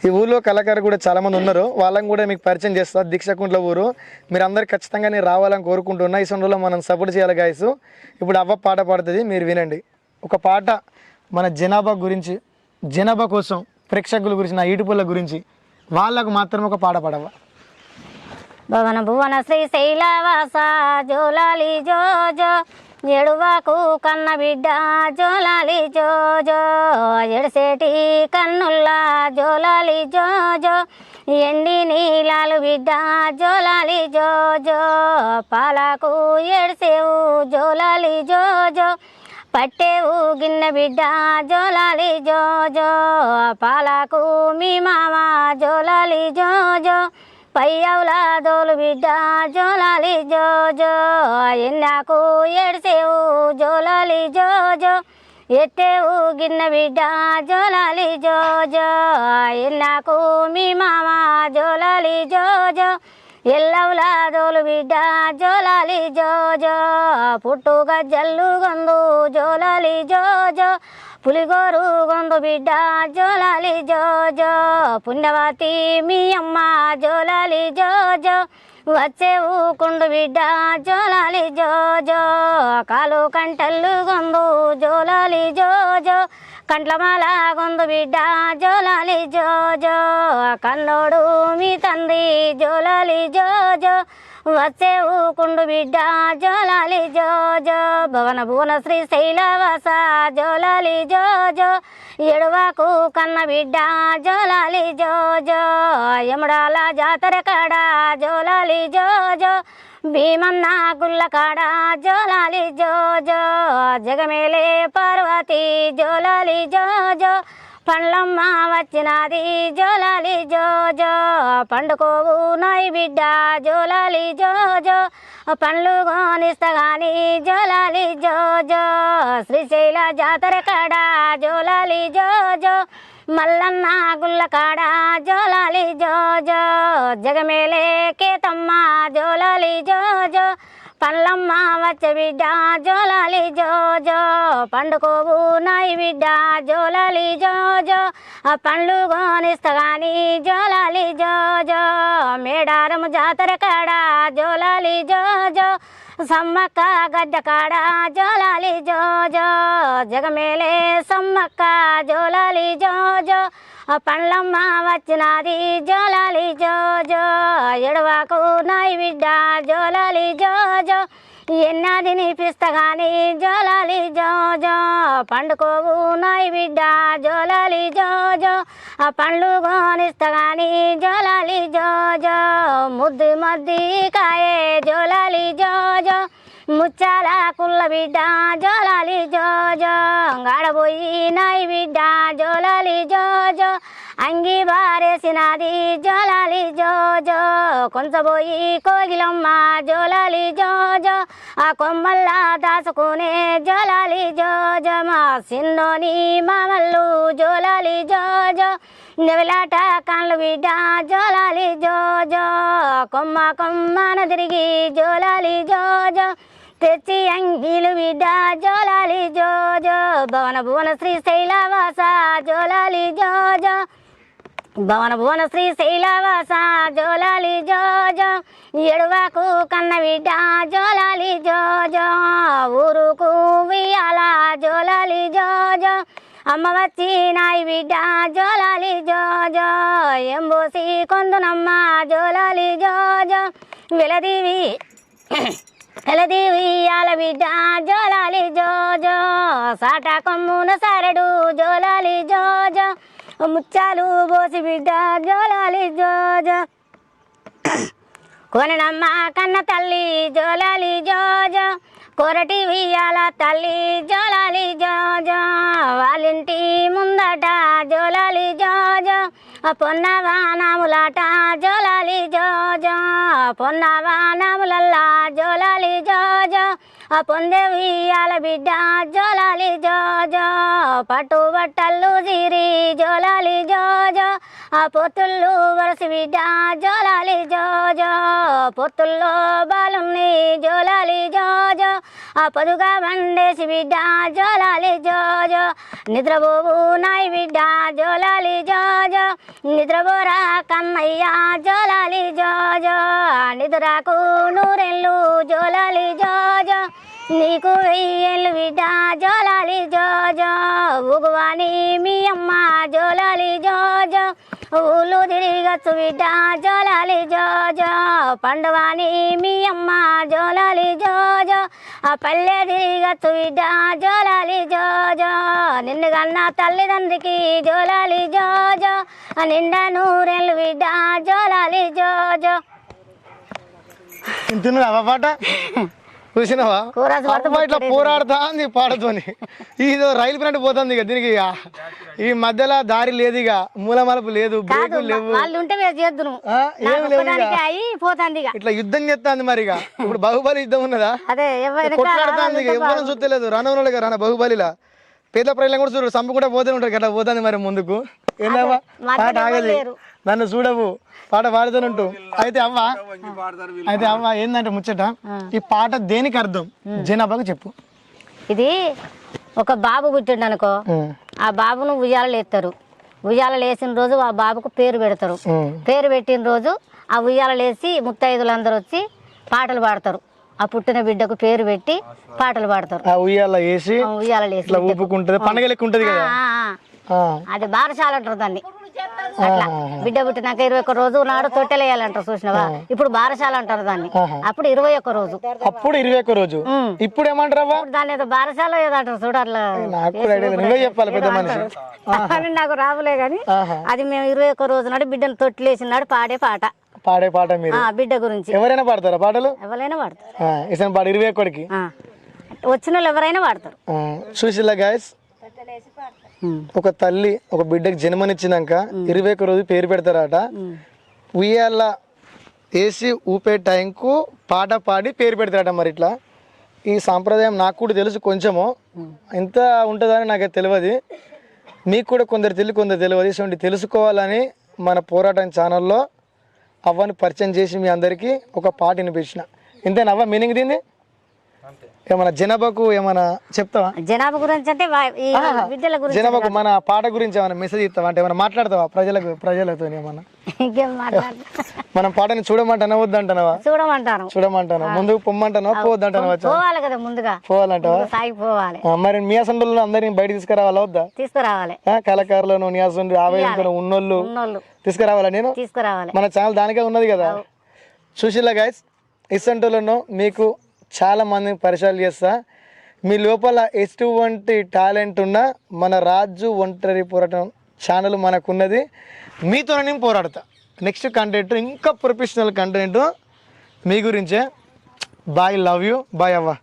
ఈ ఊర్లో కళాకారు కూడా చాలా మంది ఉన్నారు, వాళ్ళని కూడా మీకు పరిచయం చేస్తారు. దీక్షకుంట్ల ఊరు మీరు అందరు ఖచ్చితంగా నేను రావాలని కోరుకుంటున్నా. ఈ సమయంలో మనం సపోర్ట్ చేయాలి గాయస్. ఇప్పుడు అవ్వ పాట పాడుతుంది, మీరు వినండి. ఒక పాట మన జనాభా గురించి, జనాభా కోసం, ప్రేక్షకుల గురించి, నా ఈటుపుల గురించి, వాళ్ళకు మాత్రమే ఒక పాట పాడవ. భవన భువన శ్రీశైలవాస జోలాలి జోజో ఎడువాకు కన్న బిడ్డ జోలాలి జోజో ఎడసేటి కన్నుల్లా జోలాలి జోజో ఎండి నీలాలు బిడ్డ జోలాలి జోజో పాలకు ఎడిసేవు జోలాలి జోజో పట్టేవు గిన్నె బిడ్డ జోలాలి జోజో పాలకు మీ మామ జోలాలి జోజో పయ్యవులా దోలు బిడ్డ జోలాలి జోజో ఎన్నాకు ఎడిసేవు జోలాలి జోజో ఎత్తేవు గిన్నె బిడ్డ జోలాలి జోజో ఎన్నాకు మీ మామ జోలాలి జోజో ఎల్లవులా దోలు బిడ్డ జోలాలి జోజో పుట్టుగా జల్లు గొందు జోలాలి జోజో పులిగోరు గొందు బిడ్డ జోలాలి జోజో పుణ్యవతి మీ అమ్మ జోలాలి జోజో వచ్చేవు కుండు బిడ్డ జోలాలి జోజో కాలు కంటల్లు గొందు జోలాలి జోజో కంట్లమాల గొందు బిడ్డ జోలాలి జోజో కన్నోడు మీ తండ్రి జోలాలి జోజో వచ్చేవు కుండు బిడ్డ జోలాలి జోజో భవన భువన శ్రీశైలవాస జోలాలి జోజో ఎడువాకు కన్న బిడ్డ జోలాలి జోజో యముడాల జాతర కాడ జోలాలి జోజో భీమన్న గుల్ల కాడ జోలాలి జోజో జగమేలే పార్వతి జోలాలి జోజో పండ్లమ్మ వచ్చినది జోలాలి జోజో పండుకోవు నాయి బిడ్డ జోలాలి జోజో పండ్లు గోనిస్తగాని జోలాలి జోజో శ్రీశైల జాతర కాడ జోలాలి జోజో మల్లన్న గుల్ల కాడ జోలాలి జోజో జగమేలే కేతమ్మ జోలాలి జోజో పండ్లమ్మ వచ్చే బిడ్డ జోలాలి జోజో పండుకోవు నాయి బిడ్డ జోలాలి జోజో పండ్లు గోనిస్తగాని జోలాలి జోజో మేడారం జాతర కాడ జోలాలి జోజో సమ్మక్క గడ్డ కాడ జోలాలి జోజో జగమేలే సమ్మక్క జోలాలి జోజో పండ్లమ్మ వచ్చినది జోలాలి జోజో ఎడవాకు నాయి బిడ్డ జోలాలి జోజో ఎన్నది నిపిస్తగాని జోలాలి జోజో పండుకోవు నాయి బిడ్డ జోలాలి జోజో పండ్లు గోనిస్తగాని జోలాలి జోజో ముద్దు మద్ది కాయే జోలాలి జోజో ముచ్చాల కుల్ల బిడ్డ జోలాలి జోజో గాడబోయి నాయి బిడ్డ జోలాలి జోజో అంగి బారేసినది జోలాలి జోజో కొంచబోయి కోగిలమ్మ జోలాలి జోజో ఆ కొమ్మల్లా దాచుకునే జోలాలి జోజో మా సిన్నోని మామల్లు జోలాలి జోజో నెవలాట కాళ్ళు బిడ్డ జోలాలి జోజో కొమ్మ కొమ్మన తిరిగి జోలాలి జోజో తెచ్చి అంగిలు బిడ్డ జోలాలి జోజో భవన భువన శ్రీశైలవాస జోలాలి జోజో భవన భువన శ్రీశైలవాస జోలాలి జోజో ఎడువాకు కన్న బిడ్డ జోలాలి జోజో ఊరుకు వియాల జోలాలి జోజో అమ్మ వచ్చి నాయి బిడ్డ జోలాలి జోజో ఎంబోసి కొందునమ్మ జోలాలి జోజో వెలదీవి ఎలదీవియాల బిడ్డ జోలాలి జోజో సాట కొమ్మున సరడు జోలాలి జోజో ముచ్చాలు పోసి బిడ్డ జోలాలి జోజో కొననమ్మ కన్న తల్లి జోలాలి జోజో కొరటి వియ్యాల తల్లి జోలాలి జోజో వాళ్ళింటి ముందట జోలాలి జోజో పొన్నవానాములాట జోలాలి జోజో పొన్నవానాములల్లా జోలాలి జోజో పొందే వియ్యాల బిడ్డ జోలాలి జోజో పట్టు బట్టలు జీరి జోలాలి జోజో పొత్తుళ్ళు వరసి బిడ్డ జోలాలి జోజో పొత్తుల్లో బాలున్ని జోలాలి జోజో ఆ పొదుగా వండేసి బిడ్డ జోలాలి జోజో నిద్రపోవు నాయి బిడ్డ జోలాలి జోజో నిద్రపోరా కన్నయ్య జోలాలి జోజో నిద్రకు నూరెళ్ళు జోలాలి జోజో నీకు వెయ్యేళ్ళు బిడ్డ జోలాలి జోజో ఉగువాని మీ అమ్మ జోలాలి జోజో ఊళ్ళు తిరిగచ్చు బిడ్డ జోలాలి జోజో పండువాని మీ అమ్మ జోలాలి జోజో ఆ పల్లె తిరిగచ్చు బిడ్డ జోలాలి జోజో నిన్ను కన్న తల్లిదండ్రికి జోలాలి జోజో నిండా నూరెళ్ళు బిడ్డ జోలాలి జోజో తిన్నావా పాట చూసినావా అమ్మ ఇట్లా పోరాడుతా ఉంది పాటతోని ఇదో రైలు ప్లాంట్ పోతుంది ఇక దీనికి ఈ మధ్యలో దారి లేదు ఇక మూలమలుపు లేదు బ్రేకులు లేవు వాళ్ళు ఉంటే మేము చేద్దును ఏమి లేవు ఇక. పోతుంది ఇక ఇట్లా యుద్ధం చేస్తాంది మరి ఇక ఇప్పుడు బాహుబలి యుద్ధం ఉన్నదా అదే కొట్లాడుతుంది ఇక ఎవరు చూస్తలేదు రానవరం ఇక రాన బాహుబలిలా పేద ప్రజలను కూడా చూడు చంపుకుంటా పోతూనే ఉంటారు అట్లా పోతుంది మరి ముందుకు ఏందమ్మా పాట ఆగది నన్ను చూడవు పాట పాడుతూనుంటూ అయితే అవ్వ ఏందంటే ముచ్చట ఈ పాట దేనికి అర్థం జనాభాకు చెప్పు. ఇది ఒక బాబు పుట్టిండు అనుకో ఆ బాబును ఉయ్యాలలు ఎత్తారు ఉయ్యాలలు వేసిన రోజు ఆ బాబుకు పేరు పెడతారు పేరు పెట్టిన రోజు ఆ ఉయ్యాలలు వేసి ముత్తైదులందరూ వచ్చి పాటలు పాడతారు ఆ పుట్టిన బిడ్డకు పేరు పెట్టి పాటలు పాడతారు ఆ ఉయ్యాల వేసి ఉయ్యాలలు వేసి ఇట్లా ఊపుకుంటది పండగ లెక్క ఉంటది కదా అది బారశాల అంటారు దాన్ని అట్లా బిడ్డ పుట్టినాక 21 రోజు నాడు తొట్టెలు వేయాలంటారు చూసినవా ఇప్పుడు బారశాల అంటారు దాన్ని అప్పుడు 21 రోజు అప్పుడు 21 రోజు ఇప్పుడు ఏమంటారా దాన్ని ఏదో బారశాల ఏదో అంటారు చూడ అట్లా నాకు కూడా idea లేదు. నువ్వే చెప్పాలి పెద్ద మనిషి అని నాకు రావులే గాని అది మేము 21 రోజు నాడు బిడ్డను తొట్టెలు వేసినాడు పాడే పాట పాడే పాట మీరు బిడ్డ గురించి ఎవరైనా పాడతారా పాటలు ఎవరైనా పాడతారు ఇతను పాడు 21కి వచ్చిన వాళ్ళు ఎవరైనా పాడతారు చూసిల్లా గాయస్ ఒక తల్లి ఒక బిడ్డకి జన్మనిచ్చినాక 21 రోజు పేరు పెడతారట ఉయ్యాల వేసి ఊపే టైంకు పాట పాడి పేరు పెడతారట మరి ఇట్లా ఈ సాంప్రదాయం నాకు కూడా తెలుసు కొంచెము ఎంత ఉంటుందని నాకు తెలియదు మీకు కూడా కొందరు తెలియదు సో తెలుసుకోవాలని మన పోరాటం ఛానల్లో అవ్వని పరిచయం చేసి మీ అందరికీ ఒక పాట వినిపించిన ఇంతేనా అవ్వ మీనింగ్ దీన్ని ఏమన్నా జనాభాకు ఏమన్నా చెప్తావా జనాభా గురించి అంటే ఈ విద్యల గురించి జనాభాకు మన పాట గురించి ఏమైనా మెసేజ్ ఇస్తావా అంటే ఏమైనా మాట్లాడతావా ప్రజలతో ఏమన్నా ఇంకేం మాట్లాడు మనం పాటని చూడమంటానా వద్దంటానవా చూడమంటాను ముందుకు పొమ్మంటానా పోవద్దంటానవా పోవాలి కదా ముందుగా పోవాలంటావా సాగిపోవాలి మరి మీ అసెంబ్లీలో అందరినీ బయట తీసుకురావాలా వద్దా తీసుకురావాలి కళాకారులను నీ అసెంబ్లీ ఆవేదనతో ఉన్నోళ్ళు తీసుకురావాలా నేను తీసుకురావాలి మన ఛానల్ దానికే ఉన్నది కదా సుశీల గైస్ ఇసంటులను మీకు చాలా మందిని పరిచయాలు చేస్తా మీ లోపల ఎటువంటి టాలెంట్ ఉన్నా మన రాజు ఒంటరి పోరాటం ఛానల్ మనకున్నది మీతో నేను పోరాడతా నెక్స్ట్ కంటెంట్ ఇంకా ప్రొఫెషనల్ కంటెంట్ మీ గురించే బాయ్ లవ్ యూ బాయ్ అవ్వ